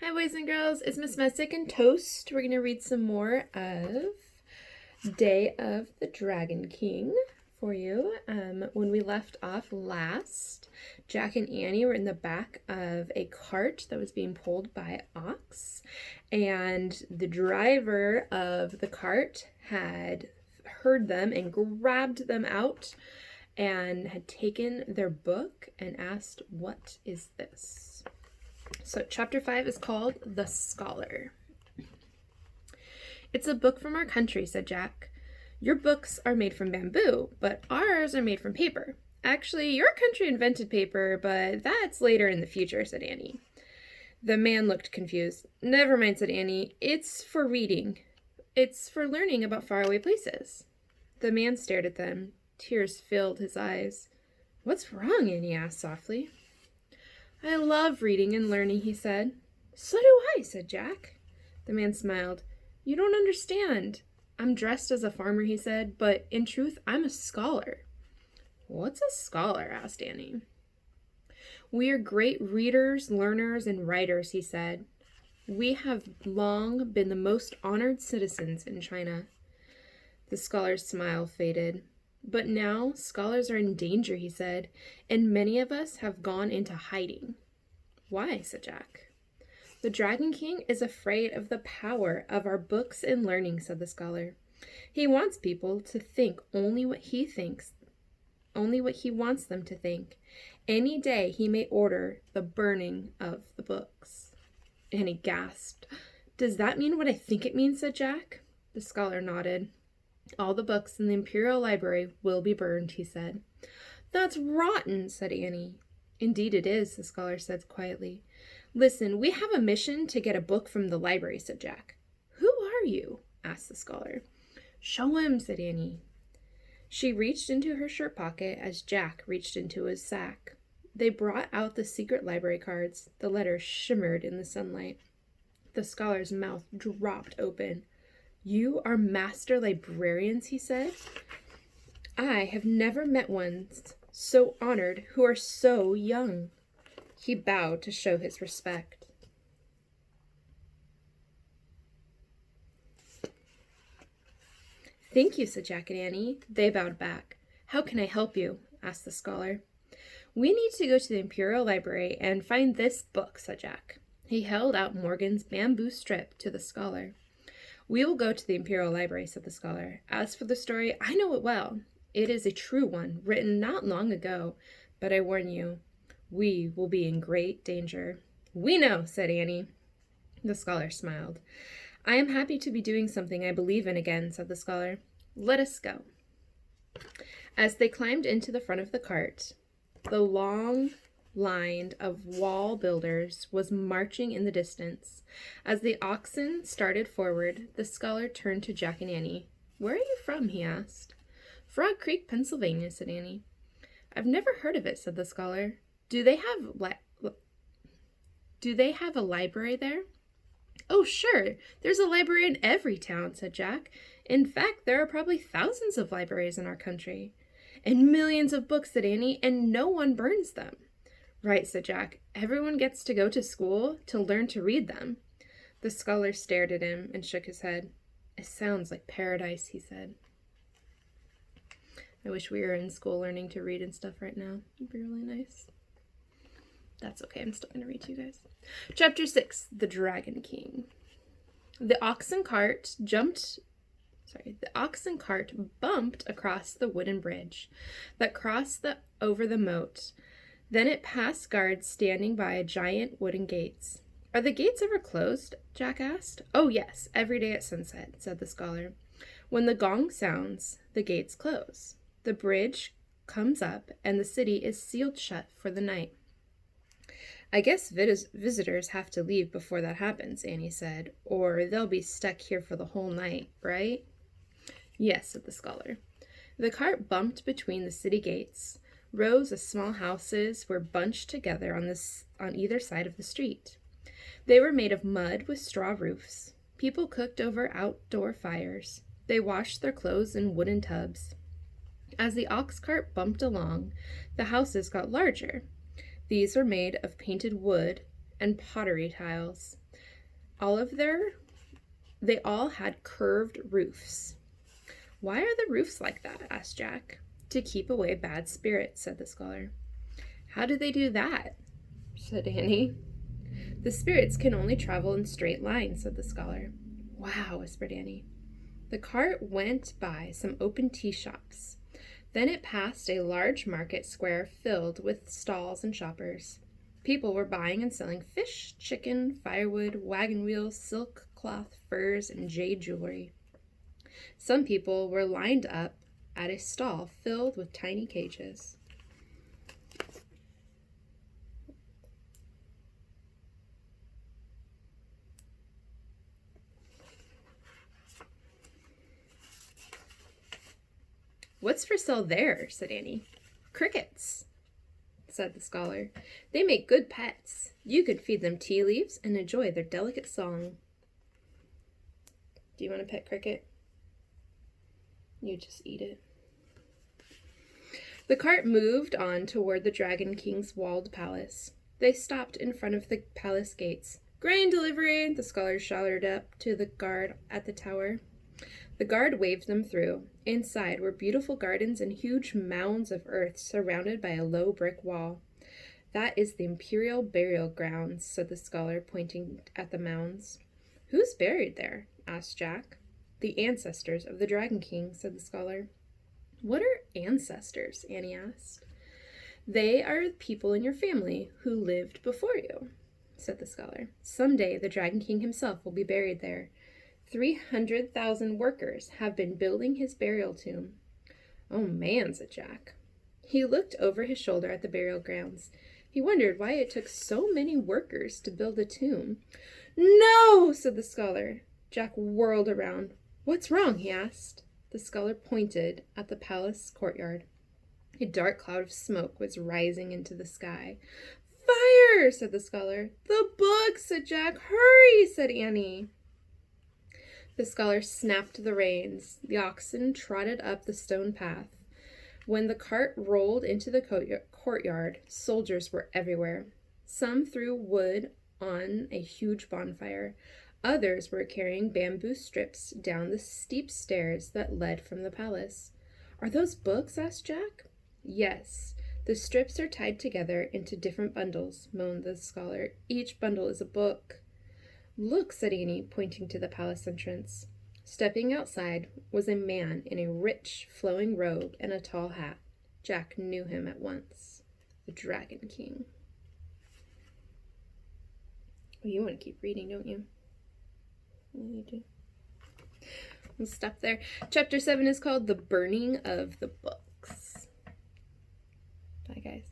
Hi, boys and girls. It's Miss Messick and Toast. We're going to read some more of Day of the Dragon King for you. When we left off last, Jack and Annie were in the back of a cart that was being pulled by ox, and the driver of the cart had heard them and grabbed them out and had taken their book and asked, "What is this?" So chapter 5 is called The Scholar. "It's a book from our country," said Jack. "Your books are made from bamboo, but ours are made from paper. Actually, your country invented paper, but that's later in the future," said Annie. The man looked confused. "Never mind," said Annie. "It's for reading. It's for learning about faraway places." The man stared at them. Tears filled his eyes. "What's wrong?" Annie asked softly. "I love reading and learning," he said. "So do I," said Jack. The man smiled. "You don't understand. I'm dressed as a farmer," he said, "but in truth, I'm a scholar." "What's a scholar?" asked Annie. "We are great readers, learners, and writers," he said. "We have long been the most honored citizens in China." The scholar's smile faded. "But now scholars are in danger," he said, "and many of us have gone into hiding." "Why?" said Jack. "The Dragon King is afraid of the power of our books and learning," said the scholar. "He wants people to think only what he wants them to think. Any day he may order the burning of the books." And he gasped. "Does that mean what I think it means?" said Jack. The scholar nodded. "All the books in the Imperial Library will be burned," he said. "That's rotten," said Annie. "Indeed it is," the scholar said quietly. "Listen, we have a mission to get a book from the library," said Jack. "Who are you?" asked the scholar. "Show him," said Annie. She reached into her shirt pocket as Jack reached into his sack. They brought out the secret library cards. The letters shimmered in the sunlight. The scholar's mouth dropped open. "You are master librarians," he said. "I have never met one so honored who are so young." He bowed to show his respect. "Thank you," said Jack and Annie. They bowed back. "How can I help you?" asked the scholar. "We need to go to the Imperial Library and find this book," said Jack. He held out Morgan's bamboo strip to the scholar. "We will go to the Imperial Library," said the scholar. "As for the story, I know it well. It is a true one, written not long ago, but I warn you, we will be in great danger." "We know," said Annie. The scholar smiled. "I am happy to be doing something I believe in again," said the scholar. "Let us go." As they climbed into the front of the cart, the long line of wall builders was marching in the distance. As the oxen started forward, the scholar turned to Jack and Annie. "Where are you from?" he asked. "Frog Creek, Pennsylvania," said Annie. "I've never heard of it," said the scholar. Do they have a library there?" "Oh, sure. There's a library in every town," said Jack. "In fact, there are probably thousands of libraries in our country." "And millions of books," said Annie, "and no one burns them." "Right," said Jack. "Everyone gets to go to school to learn to read them." The scholar stared at him and shook his head. "It sounds like paradise," he said. I wish we were in school learning to read and stuff right now. It'd be really nice. That's okay, I'm still going to read to you guys. Chapter 6, The Dragon King. The oxen cart bumped across the wooden bridge that crossed over the moat. Then it passed guards standing by giant wooden gates. "Are the gates ever closed?" Jack asked. "Oh, yes, every day at sunset," said the scholar. "When the gong sounds, the gates close. The bridge comes up, and the city is sealed shut for the night." "I guess visitors have to leave before that happens," Annie said, "or they'll be stuck here for the whole night, right?" "Yes," said the scholar. The cart bumped between the city gates. Rows of small houses were bunched together on either side of the street. They were made of mud with straw roofs. People cooked over outdoor fires. They washed their clothes in wooden tubs. As the ox cart bumped along, the houses got larger. These were made of painted wood and pottery tiles. They all had curved roofs. Why are the roofs like that? Asked Jack. To keep away bad spirits, said the scholar. How do they do that? Said Annie. The spirits can only travel in straight lines, said the scholar. Wow, whispered Annie. The cart went by some open tea shops. Then it passed a large market square filled with stalls and shoppers. People were buying and selling fish, chicken, firewood, wagon wheels, silk, cloth, furs, and jade jewelry. Some people were lined up at a stall filled with tiny cages. What's for sale there? Said Annie. Crickets, said the scholar. They make good pets. You could feed them tea leaves and enjoy their delicate song. Do you want a pet cricket? You just eat it. The cart moved on toward the Dragon King's walled palace. They stopped in front of the palace gates. Grain delivery, the scholar shouted up to the guard at the tower. The guard waved them through. Inside were beautiful gardens and huge mounds of earth surrounded by a low brick wall. That is the imperial burial grounds, said the scholar, pointing at the mounds. Who's buried there? Asked Jack. The ancestors of the Dragon King, said the scholar. What are ancestors? Annie asked. They are people in your family who lived before you, said the scholar. Someday the Dragon King himself will be buried there. 300,000 workers have been building his burial tomb. Oh man, said Jack. He looked over his shoulder at the burial grounds. He wondered why it took so many workers to build a tomb. No, said the scholar. Jack whirled around. What's wrong? He asked. The scholar pointed at the palace courtyard. A dark cloud of smoke was rising into the sky. Fire, said the scholar. The book, said Jack. Hurry, said Annie. The scholar snapped the reins. The oxen trotted up the stone path. When the cart rolled into the courtyard, soldiers were everywhere. Some threw wood on a huge bonfire. Others were carrying bamboo strips down the steep stairs that led from the palace. Are those books? Asked Jack. Yes. The strips are tied together into different bundles, moaned the scholar. Each bundle is a book. Look, said Annie, pointing to the palace entrance. Stepping outside was a man in a rich, flowing robe and a tall hat. Jack knew him at once. The Dragon King. Oh, you want to keep reading, don't you? You do. We'll stop there. Chapter 7 is called The Burning of the Books. Bye, guys.